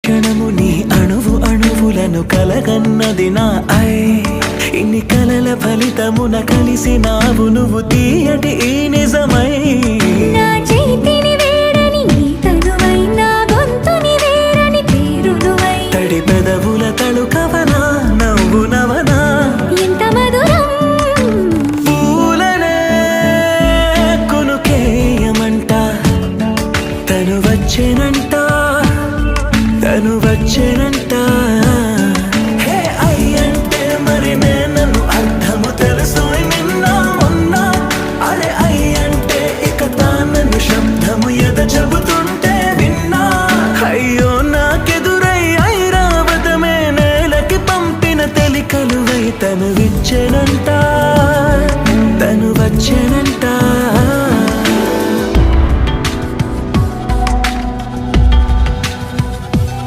క్షణము నీ అణువు అణువులను కలగన్నది నా ఐ ఇన్ని కలల ఫలితమున కలిసినావు నువ్వు తీయటి ఈ నిజమై నా చేతిని వేడని నీ తనువై నా గొంతుని వేరని పేరు నువ్వై తడి పెదవుల తళుకవనా నవ్వు నవనా ఎంత మధురం పూలనే కొనుకేయమంట తను వచ్చేనంట